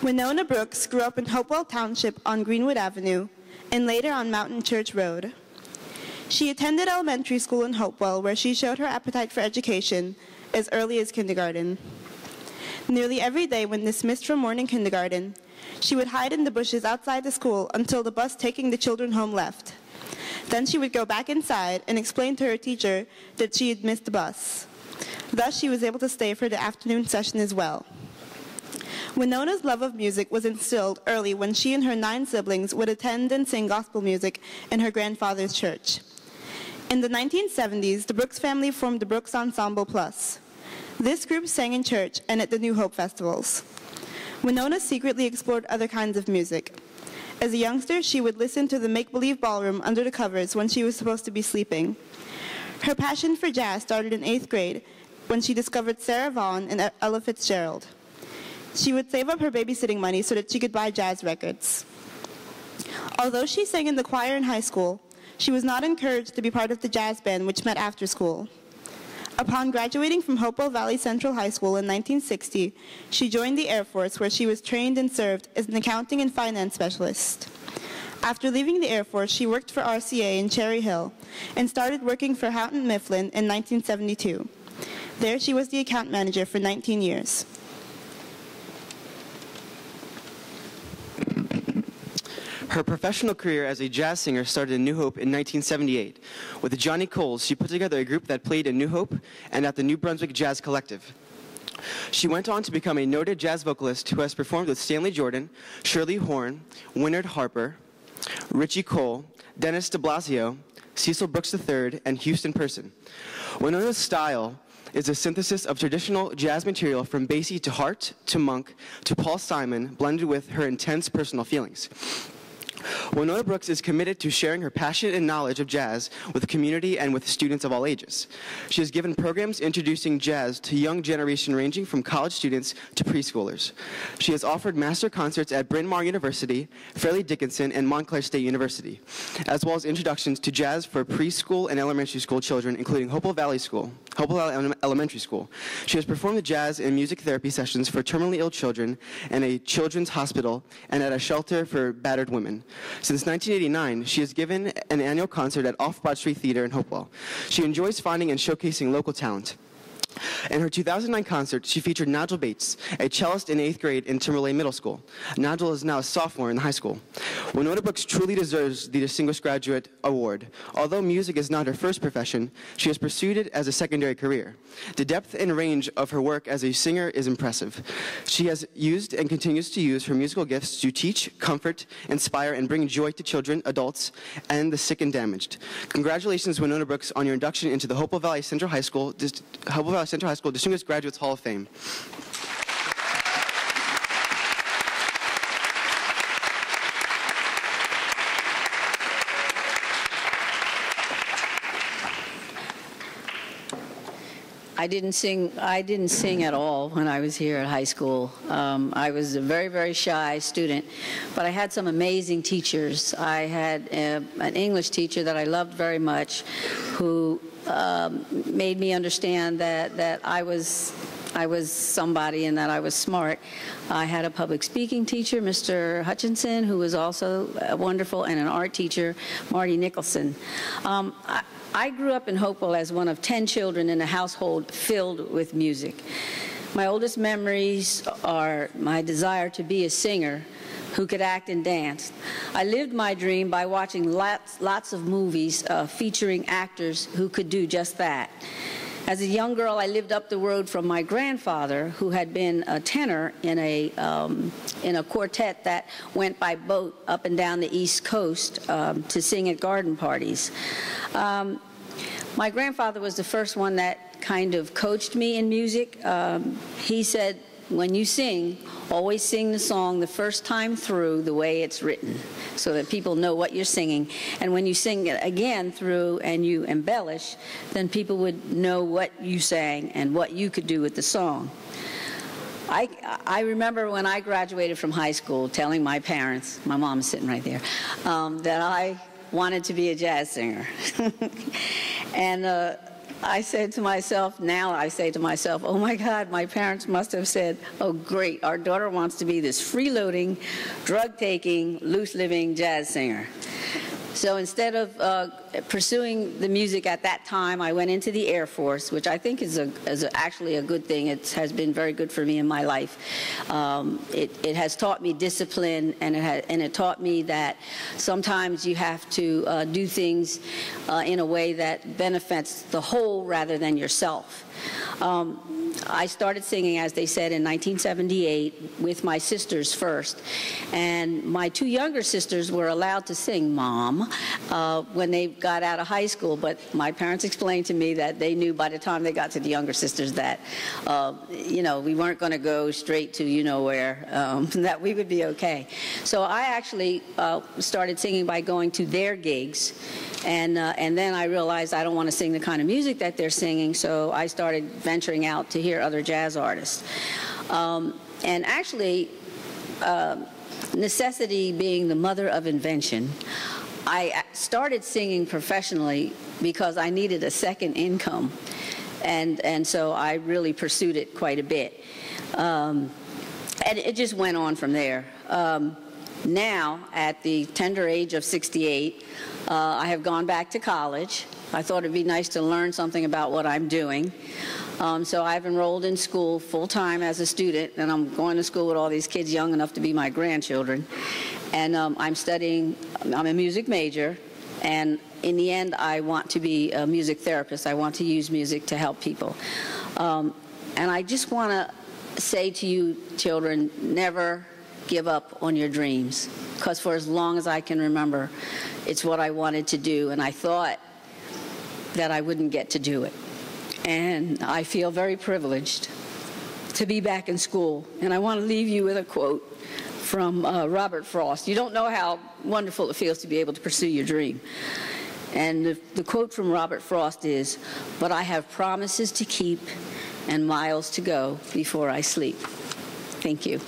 Wenonah Brooks grew up in Hopewell Township on Greenwood Avenue and later on Mountain Church Road. She attended elementary school in Hopewell, where she showed her appetite for education as early as kindergarten. Nearly every day when dismissed from morning kindergarten, she would hide in the bushes outside the school until the bus taking the children home left. Then she would go back inside and explain to her teacher that she had missed the bus. Thus, she was able to stay for the afternoon session as well. Wenonah's love of music was instilled early when she and her 9 siblings would attend and sing gospel music in her grandfather's church. In the 1970s, the Brooks family formed the Brooks Ensemble Plus. This group sang in church and at the New Hope festivals. Wenonah secretly explored other kinds of music. As a youngster, she would listen to the make-believe ballroom under the covers when she was supposed to be sleeping. Her passion for jazz started in 8th grade when she discovered Sarah Vaughan and Ella Fitzgerald. She would save up her babysitting money so that she could buy jazz records. Although she sang in the choir in high school, she was not encouraged to be part of the jazz band, which met after school. Upon graduating from Hopewell Valley Central High School in 1960, she joined the Air Force, where she was trained and served as an accounting and finance specialist. After leaving the Air Force, she worked for RCA in Cherry Hill and started working for Houghton Mifflin in 1972. There, she was the account manager for 19 years. Her professional career as a jazz singer started in New Hope in 1978. With Johnny Coles, she put together a group that played in New Hope and at the New Brunswick Jazz Collective. She went on to become a noted jazz vocalist who has performed with Stanley Jordan, Shirley Horn, Willard Harper, Richie Cole, Dennis de Blasio, Cecil Brooks III, and Houston Person. Wenonah's style is a synthesis of traditional jazz material from Basie to Hart to Monk to Paul Simon, blended with her intense personal feelings. Wenonah Brooks is committed to sharing her passion and knowledge of jazz with the community and with students of all ages. She has given programs introducing jazz to young generation ranging from college students to preschoolers. She has offered master concerts at Bryn Mawr University, Fairleigh Dickinson, and Montclair State University, as well as introductions to jazz for preschool and elementary school children, including Hopewell Valley Elementary School. She has performed the jazz and music therapy sessions for terminally ill children in a children's hospital and at a shelter for battered women. Since 1989, she has given an annual concert at Off-Broad Street Theater in Hopewell. She enjoys finding and showcasing local talent. In her 2009 concert, she featured Nigel Bates, a cellist in 8th grade in Timberlane Middle School. Nigel is now a sophomore in high school. Wenonah Brooks truly deserves the Distinguished Graduate Award. Although music is not her first profession, she has pursued it as a secondary career. The depth and range of her work as a singer is impressive. She has used and continues to use her musical gifts to teach, comfort, inspire, and bring joy to children, adults, and the sick and damaged. Congratulations, Wenonah Brooks, on your induction into the Hopewell Valley Central High School Distinguished Graduates Hall of Fame. I didn't sing at all when I was here at high school. I was a very, very shy student, but I had some amazing teachers. I had an English teacher that I loved very much, who made me understand that I was somebody and that I was smart. I had a public speaking teacher, Mr. Hutchinson, who was also wonderful, and an art teacher, Marty Nicholson. I grew up in Hopewell as one of 10 children in a household filled with music. My oldest memories are my desire to be a singer who could act and dance. I lived my dream by watching lots of movies featuring actors who could do just that. As a young girl, I lived up the road from my grandfather, who had been a tenor in a quartet that went by boat up and down the East Coast to sing at garden parties. My grandfather was the first one that kind of coached me in music. He said, when you sing, always sing the song the first time through the way it's written, so that people know what you're singing. And when you sing it again through and you embellish, then people would know what you sang and what you could do with the song. I remember when I graduated from high school telling my parents, my mom is sitting right there, that I wanted to be a jazz singer. And I say to myself, oh my God, my parents must have said, oh great, our daughter wants to be this freeloading, drug-taking, loose-living jazz singer. So instead of pursuing the music at that time, I went into the Air Force, which I think is actually a good thing. It has been very good for me in my life. It has taught me discipline, and it taught me that sometimes you have to do things in a way that benefits the whole rather than yourself. I started singing, as they said, in 1978 with my sisters first. And my two younger sisters were allowed to sing Mom when they got out of high school. But my parents explained to me that they knew by the time they got to the younger sisters that, we weren't going to go straight to you-know-where, that we would be okay. So I actually started singing by going to their gigs. And then I realized I don't want to sing the kind of music that they're singing, so I started venturing out to hear other jazz artists. And actually, necessity being the mother of invention, I started singing professionally because I needed a second income. And so I really pursued it quite a bit. And it just went on from there. Now, at the tender age of 68, I have gone back to college. I thought it'd be nice to learn something about what I'm doing. So I've enrolled in school full-time as a student, and I'm going to school with all these kids young enough to be my grandchildren. And I'm studying, I'm a music major, and in the end, I want to be a music therapist. I want to use music to help people. And I just want to say to you, children, never give up on your dreams, because for as long as I can remember, it's what I wanted to do, and I thought that I wouldn't get to do it. And I feel very privileged to be back in school. And I want to leave you with a quote from Robert Frost. You don't know how wonderful it feels to be able to pursue your dream. And the quote from Robert Frost is, "But I have promises to keep and miles to go before I sleep." Thank you.